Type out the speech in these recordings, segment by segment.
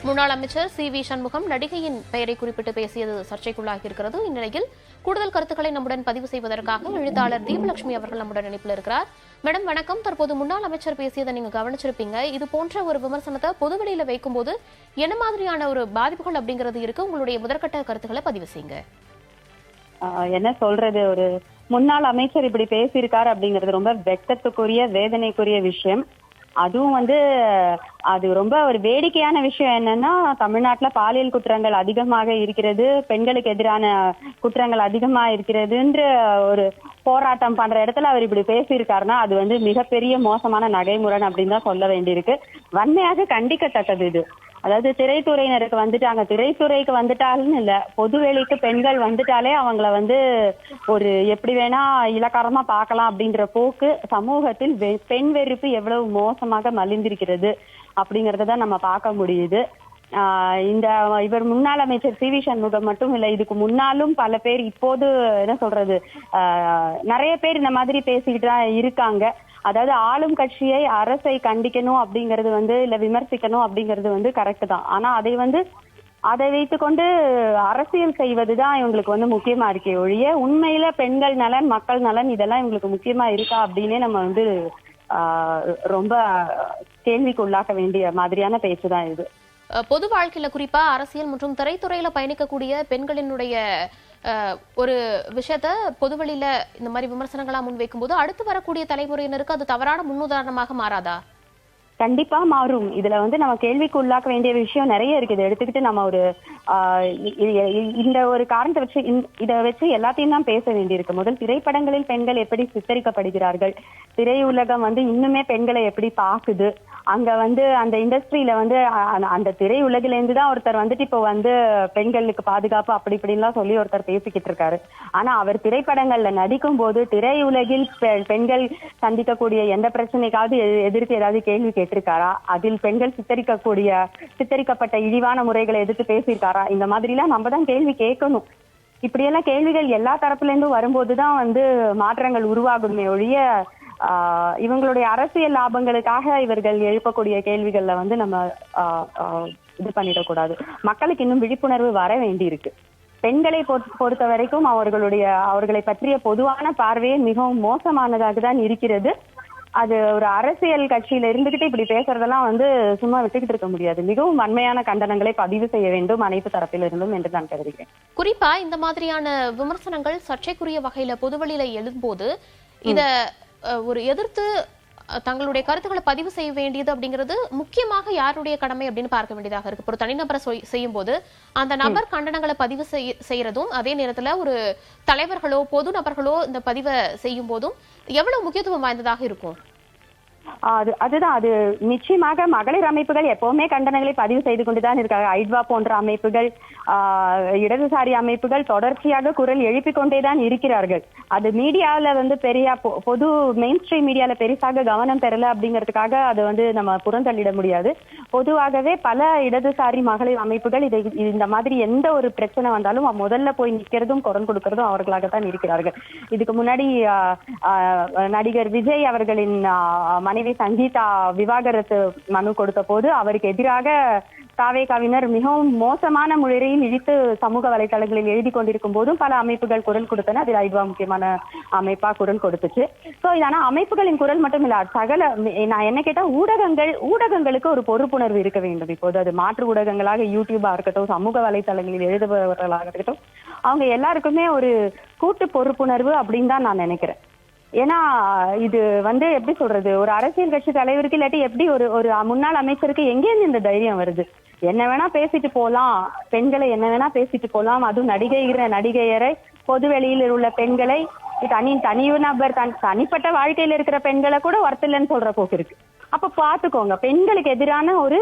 முன்னாள் அமைச்சர் சி.வி. சண்முகம் நடிகையின் பெயரை குறிப்பிட்டு பேசியது சர்ச்சைக்குள்ளாகி இருக்கிறது. இந்நிலையில் கூடுதல் கருத்துக்களை நம்முடன் பதிவு செய்வதற்காக எழுத்தாளர் தீபலட்சுமி அவர்கள் நம்முடன் இணைப்பில் இருக்கிறார். மேடம் வணக்கம். தற்போது முன்னாள் அமைச்சர் பேசியதை நீங்க கவனிச்சிருப்பீங்க. இது போன்ற ஒரு விமர்சனத்தை பொதுவெளியில வைக்கும்போது என்ன மாதிரியான ஒரு பாதிப்புகள் அப்படிங்கிறது இருக்கு? உங்களுடைய முதற்கட்ட கருத்துக்களை பதிவு செய்யுங்க. என்ன சொல்றது, ஒரு முன்னாள் அமைச்சர் இப்படி பேசியிருக்காரு அப்படிங்கிறது ரொம்ப வெட்கத்துக்குரிய வேதனைக்குரிய விஷயம். அதுவும் அது ரொம்ப ஒரு வேடிக்கையான விஷயம். என்னன்னா, தமிழ்நாட்டுல பாலியல் குற்றங்கள் அதிகமாக இருக்கிறது, பெண்களுக்கு எதிரான குற்றங்கள் அதிகமா இருக்கிறதுன்ற ஒரு போராட்டம் பண்ற இடத்துல அவர் இப்படி பேசியிருக்காருன்னா அது மிகப்பெரிய மோசமான நடைமுறை அப்படின்னு தான் சொல்ல வேண்டியிருக்கு. வன்மையாக கண்டிக்கத்தக்கது இது. அதாவது திரைத்துறையினருக்கு வந்துட்டாங்க, திரைத்துறைக்கு வந்துட்டாலும் இல்ல, பொதுவெளிக்கு பெண்கள் வந்துட்டாலே அவங்கள ஒரு எப்படி வேணா இலக்காரமா பார்க்கலாம் அப்படின்ற போக்கு சமூகத்தில் பெண் வெறுப்பு எவ்வளவு மோசமாக மலிந்திருக்கிறது அப்படிங்கறதான் நம்ம பார்க்க முடியுது. இவர் முன்னாள் அமைச்சர் சி.வி. சண்முகம் மட்டும் இல்ல, இதுக்கு முன்னாலும் பல பேர், இப்போது என்ன சொல்றது, நிறைய பேர் இந்த மாதிரி பேசிக்கிட்டு தான் இருக்காங்க. அதாவது ஆளும் கட்சியை, அரசை கண்டிக்கணும் அப்படிங்கிறது இல்ல விமர்சிக்கணும் அப்படிங்கிறது கரெக்ட் தான். ஆனா அதை வைத்துக்கொண்டு அரசியல் செய்வதுதான் இவங்களுக்கு முக்கியமா இருக்கே ஒழிய உண்மையில பெண்கள் நலன், மக்கள் நலன் இதெல்லாம் இவங்களுக்கு முக்கியமா இருக்கா அப்படின்னே நம்ம ரொம்ப கேள்விக்கு உள்ளாக்க வேண்டிய மாதிரியான பேச்சுதான் இது. பொது வாழ்க்கையில குறிப்பா அரசியல் மற்றும் திரைத்துறையில பயணிக்கக்கூடிய பெண்களினுடைய ஒரு விஷயத்த பொதுவெளியில இந்த மாதிரி விமர்சனங்களா முன்வைக்கும் போது அடுத்து வரக்கூடிய தலைமுறையினருக்கு அது தவறான முன்னுதாரணமாக மாறாதா? கண்டிப்பா மாறும். இதுல நம்ம கேள்விக்கு உள்ளாக்க வேண்டிய விஷயம் நிறைய இருக்கு. இதை எடுத்துக்கிட்டு நம்ம ஒரு இந்த ஒரு காரணத்தை வச்சு இதை வச்சு எல்லாத்தையும் தான் பேச வேண்டியிருக்கு. முதல், திரைப்படங்களில் பெண்கள் எப்படி சித்தரிக்கப்படுகிறார்கள், திரையுலகம் இன்னுமே பெண்களை எப்படி பாக்குது, அங்க அந்த இண்டஸ்ட்ரியில அந்த திரையுலகில இருந்து தான் ஒருத்தர் இப்போ பெண்களுக்கு பாதுகாப்பு அப்படி இப்படின்லாம் சொல்லி ஒருத்தர் பேசிக்கிட்டு இருக்காரு. ஆனா அவர் திரைப்படங்கள்ல நடிக்கும் போது திரையுலகில் பெண்கள் சந்திக்கக்கூடிய எந்த பிரச்சனைக்காவது எதிர்த்து ஏதாவது கேள்வி கேட்டிருக்காரா? அதில் பெண்கள் சித்தரிக்கப்பட்ட இழிவான முறைகளை எதிர்த்து பேசியிருக்காரா? இந்த மாதிரி எல்லாம் நம்ம தான் கேள்வி கேட்கணும். இப்படியெல்லாம் கேள்விகள் எல்லா தரப்புல இருந்தும் வரும்போதுதான் மாற்றங்கள் உருவாகுமே ஒழிய இவங்களுடைய அரசியல் லாபங்களுக்காக இவர்கள் எழுப்பக்கூடிய கேள்விகள்ல நம்ம இது பண்ணிடக்கூடாது. மக்களுக்கு இன்னும் விழிப்புணர்வு வர வேண்டி இருக்கு. பெண்களை பொறுத்த வரைக்கும் அவர்களை பற்றிய பொதுவான பார்வையே மிகவும் மோசமானதாக தான் இருக்கிறது. அது ஒரு அரசியல் கட்சியில இருந்துகிட்டு இப்படி பேசுறதெல்லாம் சும்மா விட்டுக்கிட்டு இருக்க முடியாது. மிகவும் வன்மையான கண்டனங்களை பதிவு செய்ய வேண்டும் அனைத்து தரப்பிலிருந்தும் என்று நான் கருதுகிறேன். குறிப்பா இந்த மாதிரியான விமர்சனங்கள் சர்ச்சைக்குரிய வகையில பொதுவெளியில எழும்போது இத ஒரு எதிர்த்து தங்களுடைய கருத்துக்களை பதிவு செய்ய வேண்டியது அப்படிங்கிறது முக்கியமாக யாருடைய கடமை அப்படின்னு பார்க்க வேண்டியதாக இருக்கு. ஒரு தனிநபரை செய்யும் போது அந்த நபர் கண்டனங்களை பதிவு செய்யறதும், அதே நேரத்துல ஒரு தலைவர்களோ பொது நபர்களோ இந்த பதிவை செய்யும் போதும் எவ்வளவு முக்கியத்துவம் வாய்ந்ததாக இருக்கும்? அதுதான். அது நிச்சயமாக மகளிர் அமைப்புகள் எப்பவுமே கண்டனங்களை பதிவு செய்து கொண்டுதான் இருக்காங்க. ஐட்வா போன்ற அமைப்புகள், இடதுசாரி அமைப்புகள் தொடர்ச்சியாக குரல் எழுப்பிக் கொண்டேதான் இருக்கிறார்கள். அது மீடியால பெரிய பொது மெயின் ஸ்ட்ரீம் மீடியால பெருசாக கவனம் பெறல அப்படிங்கிறதுக்காக அது நம்ம புறந்தள்ளிட முடியாது. பொதுவாகவே பல இடதுசாரி மகளிர் அமைப்புகள் இந்த மாதிரி எந்த ஒரு பிரச்சனை வந்தாலும் முதல்ல போய் நிக்கிறதும் குரல் கொடுக்கறதும் அவர்களாகத்தான் இருக்கிறார்கள். இதுக்கு முன்னாடி நடிகர் விஜய் அவர்களின் மனைவி சங்கீதா விவாகரத்து மனு கொடுத்த போது அவருக்கு எதிராக தாவேகாவினர் மிகவும் மோசமான முறையில் இழித்து சமூக வலைதளங்களில் எழுதி கொண்டிருக்கும் போதும் பல அமைப்புகள் குரல் கொடுத்தன. அதில் ஐட்வா முக்கியமான அமைப்பா குரல் கொடுத்துச்சு. சோ இதான அமைப்புகளின் குரல் மட்டும் இல்ல, சகல நான் என்ன கேட்டா ஊடகங்களுக்கு ஒரு பொறுப்புணர்வு இருக்க வேண்டும். இப்போது அது மாற்று ஊடகங்களாக யூடியூபா இருக்கட்டும், சமூக வலைதளங்களில் எழுதுபவர்களாக இருக்கட்டும், அவங்க எல்லாருக்குமே ஒரு கூட்டு பொறுப்புணர்வு அப்படின்னு தான் நான் நினைக்கிறேன். ஏன்னா இது எப்படி சொல்றது, ஒரு அரசியல் கட்சி தலைவருக்கு இல்லாட்டி எப்படி ஒரு முன்னாள் அமைச்சருக்கு எங்கேருந்து இந்த தைரியம் வருது? என்ன வேணா பேசிட்டு போலாம், பெண்களை என்ன வேணா பேசிட்டு போலாம், அதுவும் நடிகையரை, பொது வெளியில் உள்ள பெண்களை, தனிநபர் தனிப்பட்ட வாழ்க்கையில இருக்கிற பெண்களை கூட ஒருத்தலன்னு சொல்ற போக்கு இருக்கு. அப்ப பாத்துக்கோங்க, பெண்களுக்கு எதிரான ஒரு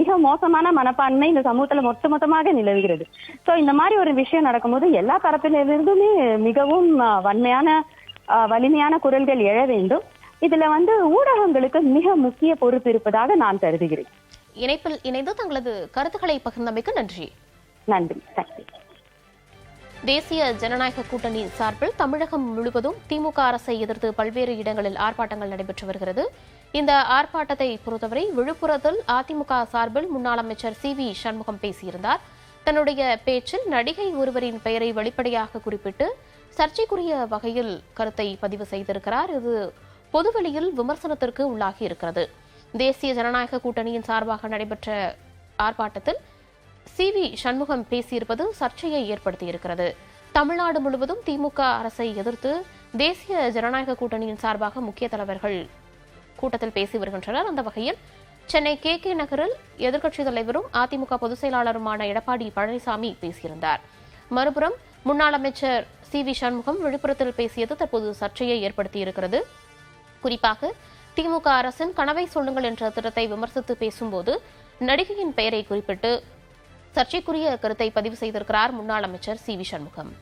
மிக மோசமான மனப்பான்மை இந்த சமூகத்துல மொத்தமாக நிலவுகிறது. சோ இந்த மாதிரி ஒரு விஷயம் நடக்கும்போது எல்லா தரப்பிலிருந்துமே மிகவும் வலிமையான குரல்கள் எழ வேண்டும். இதுல ஊடகங்களுக்கு மிக முக்கிய பொறுப்பு இருப்பதாக நான் கருதுகிறேன். இணைப்பில் இணைந்து தங்களது கருத்துக்களை பகிர்ந்தமைக்கு நன்றி. நன்றி. தேசிய ஜனநாயக கூட்டணி சார்பில் தமிழகம் முழுவதும் திமுக அரசை எதிர்த்து பல்வேறு இடங்களில் ஆர்ப்பாட்டங்கள் நடைபெற்று வருகிறது. இந்த ஆர்ப்பாட்டத்தை பொறுத்தவரை விழுப்புரத்தில் அதிமுக சார்பில் முன்னாள் அமைச்சர் சி.வி. சண்முகம் பேசியிருந்தார். தன்னுடைய பேச்சில் நடிகை ஒருவரின் பெயரை வெளிப்படையாக குறிப்பிட்டு சர்ச்சைக்குரிய வகையில் கருத்தை பதிவு செய்திருக்கிறார். இது பொதுவெளியில் விமர்சனத்திற்கு உள்ளாகி இருக்கிறது. தேசிய ஜனநாயக கூட்டணியின் சார்பாக நடைபெற்ற ஆர்ப்பாட்டத்தில் சி.வி. சண்முகம் பேசியிருப்பது சர்ச்சையை ஏற்படுத்தியிருக்கிறது. தமிழ்நாடு முழுவதும் திமுக அரசை எதிர்த்து தேசிய ஜனநாயக கூட்டணியின் சார்பாக முக்கிய தலைவர்கள் கூட்டத்தில் பேசி வருகின்றனர். அந்த வகையில் சென்னை கே.கே. நகரில் எதிர்க்கட்சித் தலைவரும் அதிமுக பொதுச் செயலாளருமான எடப்பாடி பழனிசாமி பேசியிருந்தார். மறுபுறம் முன்னாள் அமைச்சர் சி.வி. சண்முகம் விழுப்புரத்தில் பேசியது தற்போது சர்ச்சையை ஏற்படுத்தியிருக்கிறது. குறிப்பாக திமுக அரசின் கனவை சொல்லுங்கள் என்ற திட்டத்தை விமர்சித்து பேசும்போது நடிகையின் பெயரை குறிப்பிட்டு சர்ச்சைக்குரிய கருத்தை பதிவு செய்திருக்கிறார் முன்னாள் அமைச்சர் சி.வி. சண்முகம்.